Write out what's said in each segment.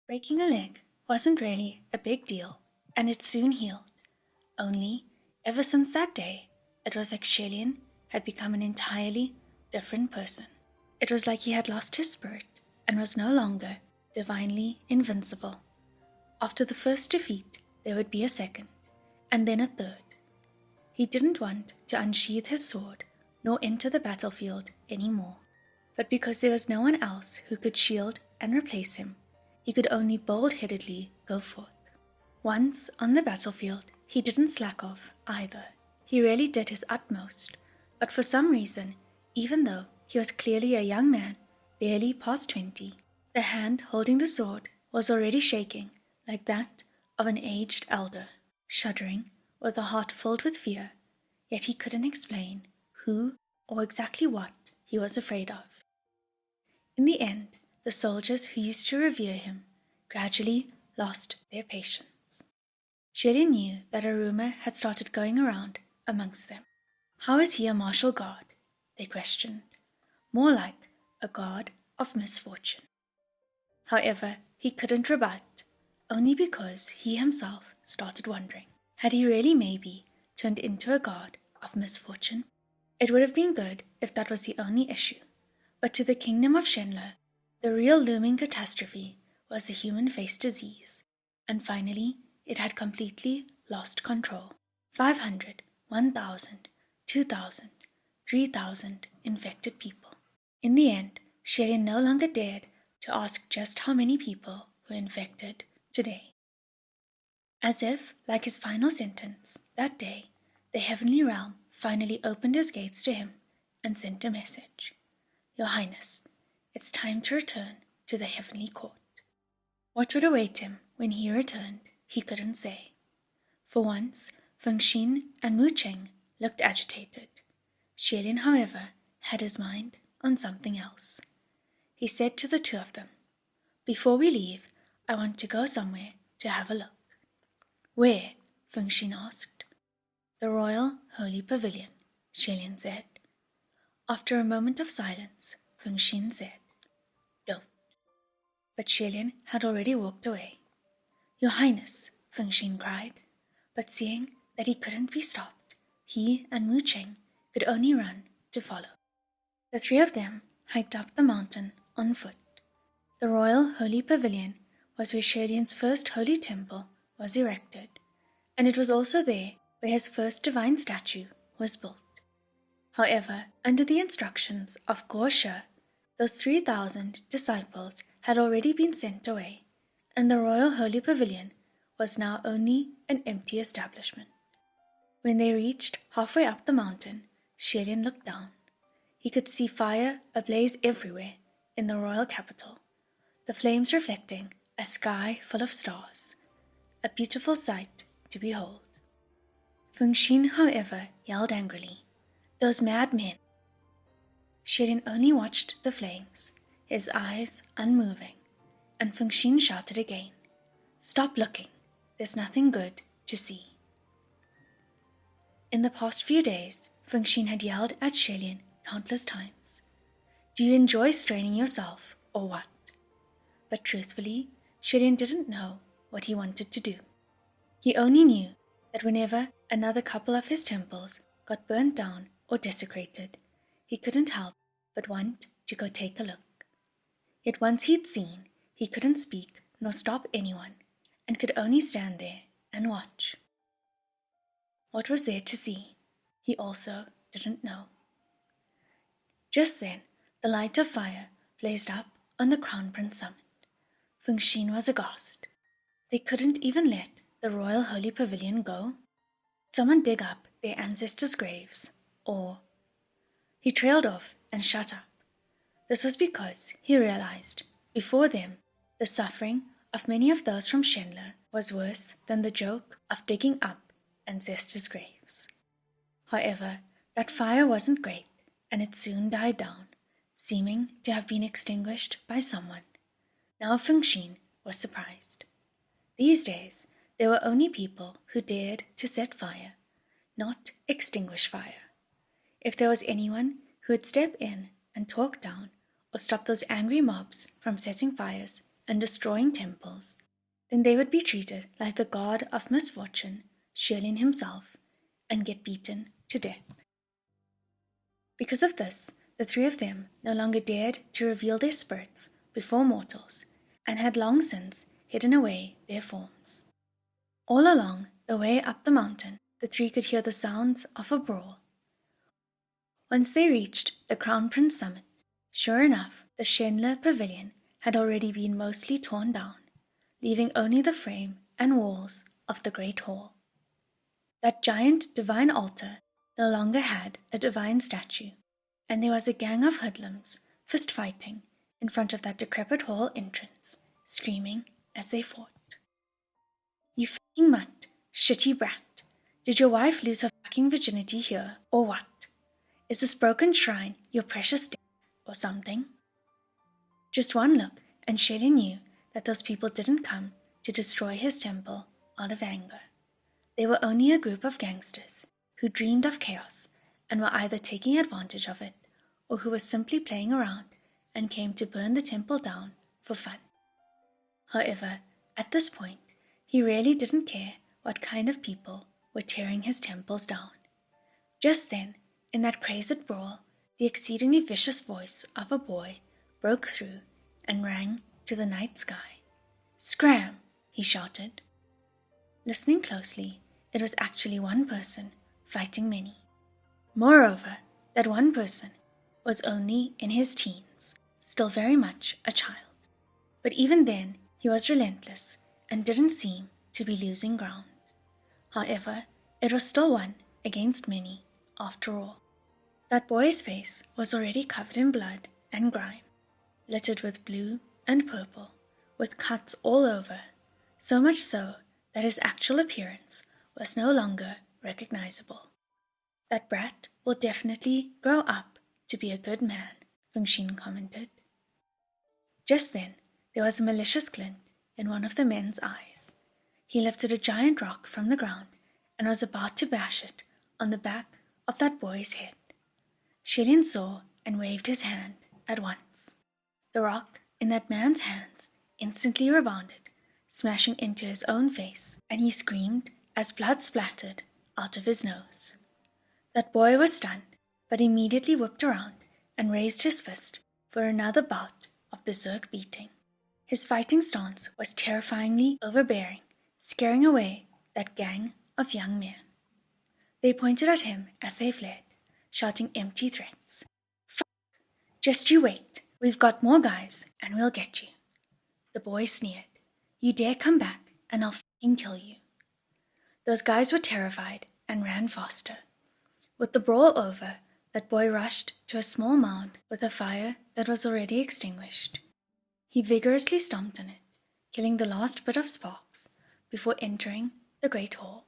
Breaking a leg wasn't really a big deal, and it soon healed. Only, ever since that day, it was like Shelian had become an entirely different person. It was like he had lost his spirit and was no longer divinely invincible. After the first defeat, there would be a second, and then a third. He didn't want to unsheath his sword nor enter the battlefield anymore, but because there was no one else who could shield and replace him, he could only bold-headedly go forth. Once on the battlefield, he didn't slack off either. He really did his utmost, but for some reason, even though he was clearly a young man, barely past 20, the hand holding the sword was already shaking like that of an aged elder, shuddering with a heart filled with fear, yet he couldn't explain who or exactly what he was afraid of. In the end, the soldiers who used to revere him gradually lost their patience. Shelian knew that a rumor had started going around amongst them. How is he a martial god? They questioned. More like a god of misfortune. However, he couldn't rebut, only because he himself started wondering. Had he really maybe turned into a god of misfortune? It would have been good if that was the only issue, but to the kingdom of Shenle, the real looming catastrophe was the human-faced disease, and finally it had completely lost control. 500, 1,000, 2,000, 3,000 infected people. In the end, Shelian no longer dared to ask just how many people were infected today. As if, like his final sentence, that day, the heavenly realm finally opened its gates to him and sent a message. Your Highness, it's time to return to the heavenly court. What would await him when he returned, he couldn't say. For once, Feng Xin and Mu Cheng looked agitated. Shelian, however, had his mind on something else. He said to the two of them, Before we leave, I want to go somewhere to have a look. Where? Feng Xin asked. The Royal Holy Pavilion, Shelian said. After a moment of silence, Feng Xin said, Don't. But Shelian had already walked away. Your Highness, Feng Xin cried, but seeing that he couldn't be stopped, he and Mu Cheng could only run to follow. The three of them hiked up the mountain on foot. The Royal Holy Pavilion was where Shelian's first holy temple was erected, and it was also there where his first divine statue was built. However, under the instructions of Guo, those 3,000 disciples had already been sent away, and the Royal Holy Pavilion was now only an empty establishment. When they reached halfway up the mountain, Shelian looked down. He could see fire ablaze everywhere in the royal capital, the flames reflecting a sky full of stars, a beautiful sight to behold. Feng Xin, however, yelled angrily, Those mad men! Shelian only watched the flames, his eyes unmoving, and Feng Xin shouted again, Stop looking, there's nothing good to see. In the past few days, Feng Xin had yelled at Shelian countless times, Do you enjoy straining yourself, or what? But truthfully, Shelian didn't know what he wanted to do. He only knew that whenever another couple of his temples got burnt down or desecrated, he couldn't help but want to go take a look. Yet once he'd seen, he couldn't speak nor stop anyone, and could only stand there and watch. What was there to see? He also didn't know. Just then, the light of fire blazed up on the Crown Prince summit. Feng Xin was aghast. They couldn't even let the Royal Holy Pavilion go? Someone dig up their ancestors' graves, or... He trailed off and shut up. This was because he realized, before them, the suffering of many of those from Shenle was worse than the joke of digging up ancestors' graves. However, that fire wasn't great, and it soon died down, seeming to have been extinguished by someone. Now Feng Xin was surprised. These days, there were only people who dared to set fire, not extinguish fire. If there was anyone who would step in and talk down or stop those angry mobs from setting fires and destroying temples, then they would be treated like the god of misfortune, Shilian himself, and get beaten to death. Because of this, the three of them no longer dared to reveal their spirits before mortals, and had long since hidden away their forms. All along the way up the mountain, the three could hear the sounds of a brawl. Once they reached the Crown Prince summit, sure enough, the Shenle pavilion had already been mostly torn down, leaving only the frame and walls of the great hall. That giant divine altar no longer had a divine statue, and there was a gang of hoodlums fist-fighting in front of that decrepit hall entrance, screaming as they fought. "You fucking mutt, shitty brat. Did your wife lose her fucking virginity here, or what? Is this broken shrine your precious dick, or something?" Just one look, and Shelley knew that those people didn't come to destroy his temple out of anger. They were only a group of gangsters who dreamed of chaos and were either taking advantage of it or who were simply playing around and came to burn the temple down for fun. However, at this point, he really didn't care what kind of people were tearing his temples down. Just then, in that crazed brawl, the exceedingly vicious voice of a boy broke through and rang to the night sky. "Scram!" he shouted. Listening closely, it was actually one person fighting many. Moreover, that one person was only in his teens, still very much a child. But even then, he was relentless and didn't seem to be losing ground. However, it was still one against many, after all. That boy's face was already covered in blood and grime, littered with blue and purple, with cuts all over, so much so that his actual appearance was no longer recognizable. "That brat will definitely grow up to be a good man," Feng Xin commented. Just then, there was a malicious glint in one of the men's eyes. He lifted a giant rock from the ground and was about to bash it on the back of that boy's head. Shilian saw and waved his hand at once. The rock in that man's hands instantly rebounded, smashing into his own face, and he screamed as blood splattered out of his nose. That boy was stunned, but immediately whipped around and raised his fist for another bout of berserk beating. His fighting stance was terrifyingly overbearing, scaring away that gang of young men. They pointed at him as they fled, shouting empty threats. "Fuck! Just you wait. We've got more guys, and we'll get you." The boy sneered. "You dare come back, and I'll fucking kill you." Those guys were terrified and ran faster. With the brawl over, that boy rushed to a small mound with a fire that was already extinguished. He vigorously stomped on it, killing the last bit of sparks before entering the great hall.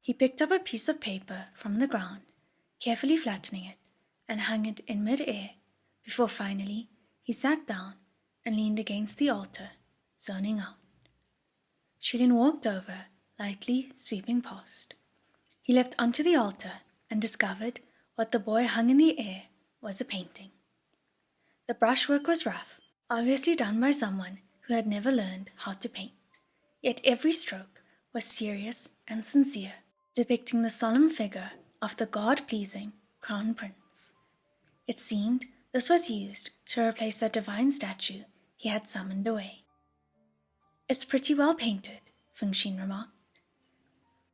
He picked up a piece of paper from the ground, carefully flattening it, and hung it in mid-air before finally he sat down and leaned against the altar, zoning out. Shilian walked over, lightly sweeping past. He leapt onto the altar and discovered what the boy hung in the air was a painting. The brushwork was rough, obviously done by someone who had never learned how to paint, yet every stroke was serious and sincere, depicting the solemn figure of the God-pleasing Crown Prince. It seemed this was used to replace that divine statue he had summoned away. "It's pretty well painted," Feng Xin remarked.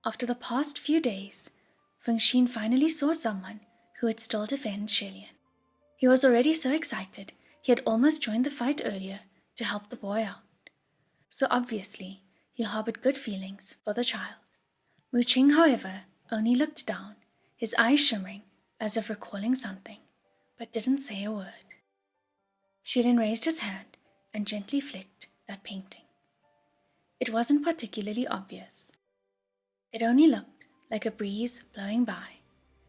After the past few days, Feng Xin finally saw someone who would still defend Shilian. He was already so excited he had almost joined the fight earlier to help the boy out. So obviously, he harbored good feelings for the child. Mu Qing, however, only looked down, his eyes shimmering as if recalling something, but didn't say a word. Shilian raised his hand and gently flicked that painting. It wasn't particularly obvious. It only looked like a breeze blowing by,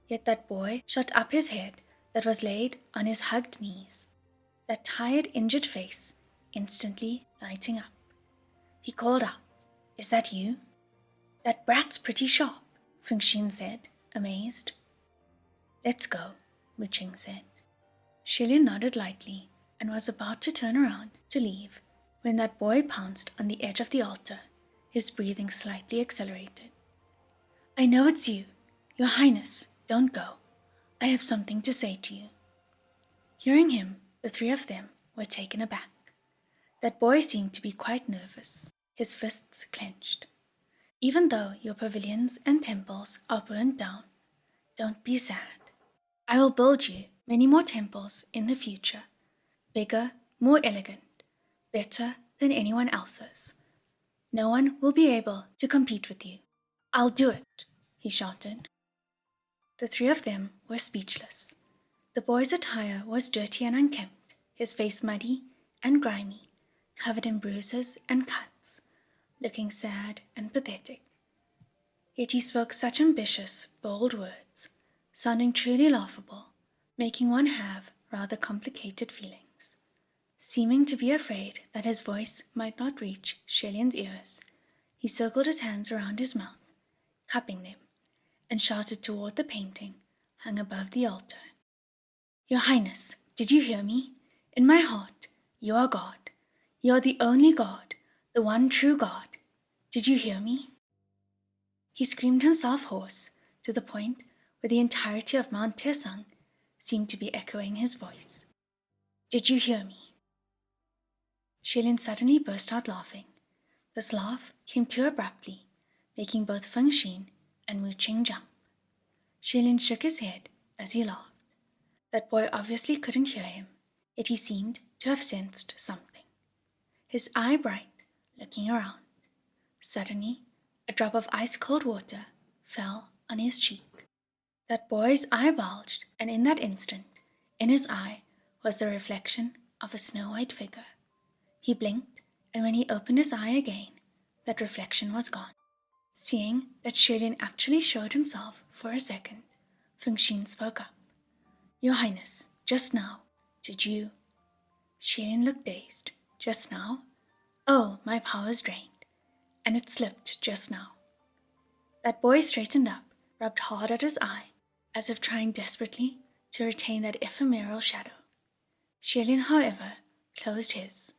yet that boy shot up his head that was laid on his hugged knees, that tired, injured face instantly lighting up. He called out, "Is that you?" "That brat's pretty sharp," Feng Xin said, amazed. "Let's go," Mu Qing said. Shilian nodded lightly and was about to turn around to leave When that boy pounced on the edge of the altar, his breathing slightly accelerated. "I know it's you. Your Highness, don't go. I have something to say to you." Hearing him, the three of them were taken aback. That boy seemed to be quite nervous, his fists clenched. "Even though your pavilions and temples are burned down, don't be sad. I will build you many more temples in the future, bigger, more elegant, better than anyone else's. No one will be able to compete with you. I'll do it," he shouted. The three of them were speechless. The boy's attire was dirty and unkempt, his face muddy and grimy, covered in bruises and cuts, looking sad and pathetic. Yet he spoke such ambitious, bold words, sounding truly laughable, making one have rather complicated feelings. Seeming to be afraid that his voice might not reach Shellyan's ears, he circled his hands around his mouth, cupping them, and shouted toward the painting hung above the altar. "Your Highness, did you hear me? In my heart, you are God. You are the only God, the one true God. Did you hear me?" He screamed himself hoarse to the point where the entirety of Mount Tesang seemed to be echoing his voice. "Did you hear me?" Shellyan suddenly burst out laughing. This laugh came too abruptly, making both Feng Xin and Wu Qing jump. Shellyan shook his head as he laughed. That boy obviously couldn't hear him, yet he seemed to have sensed something. His eye bright, looking around. Suddenly, a drop of ice-cold water fell on his cheek. That boy's eye bulged, and in that instant, in his eye was the reflection of a snow-white figure. He blinked, and when he opened his eye again, that reflection was gone. Seeing that Shellyan actually showed himself for a second, Feng Xin spoke up. "Your Highness, just now, did you—" Shellyan looked dazed. "Just now? Oh, my power's drained, and it slipped just now." That boy straightened up, rubbed hard at his eye, as if trying desperately to retain that ephemeral shadow. Shellyan, however, closed his.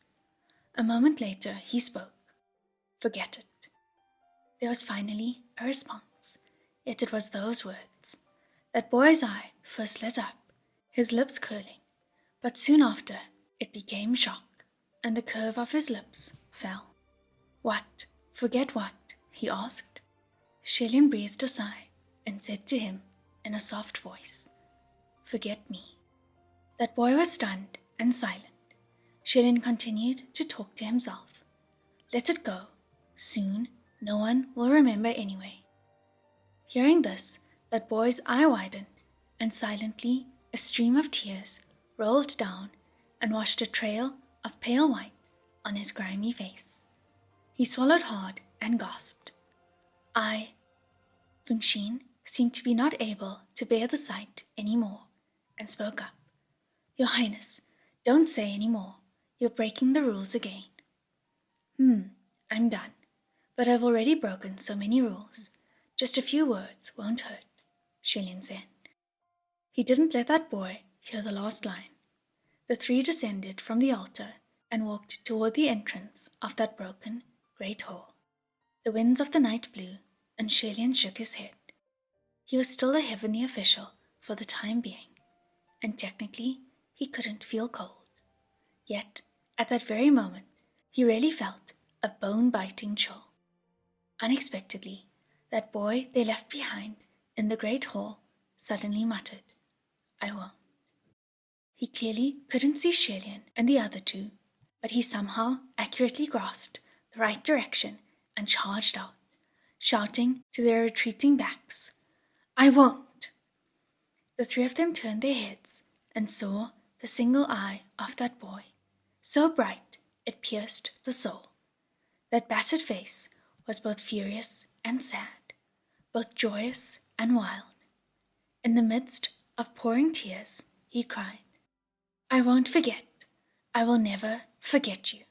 A moment later, he spoke. "Forget it." There was finally a response, yet it was those words. That boy's eye first lit up, his lips curling, but soon after it became shock, and the curve of his lips fell. "What? Forget what?" he asked. Shellyan breathed a sigh and said to him in a soft voice, "Forget me." That boy was stunned and silent. Shellyan continued to talk to himself. "Let it go. Soon, no one will remember anyway." Hearing this, that boy's eye widened, and silently a stream of tears rolled down and washed a trail of pale white on his grimy face. He swallowed hard and gasped. Feng Xin seemed to be not able to bear the sight any more, and spoke up. "Your Highness, don't say any more. You're breaking the rules again." I'm done. But I've already broken so many rules. Just a few words won't hurt," Shellyan said. He didn't let that boy hear the last line. The three descended from the altar and walked toward the entrance of that broken, great hall. The winds of the night blew, and Shellyan shook his head. He was still a heavenly official for the time being, and technically he couldn't feel cold. Yet, at that very moment, he really felt a bone-biting chill. Unexpectedly, that boy they left behind in the great hall suddenly muttered, "I won't." He clearly couldn't see Shellyan and the other two, but he somehow accurately grasped the right direction and charged out, shouting to their retreating backs, "I won't!" The three of them turned their heads and saw the single eye of that boy, so bright it pierced the soul. That battered face was both furious and sad, both joyous and wild. In the midst of pouring tears, he cried, "I won't forget. I will never forget you."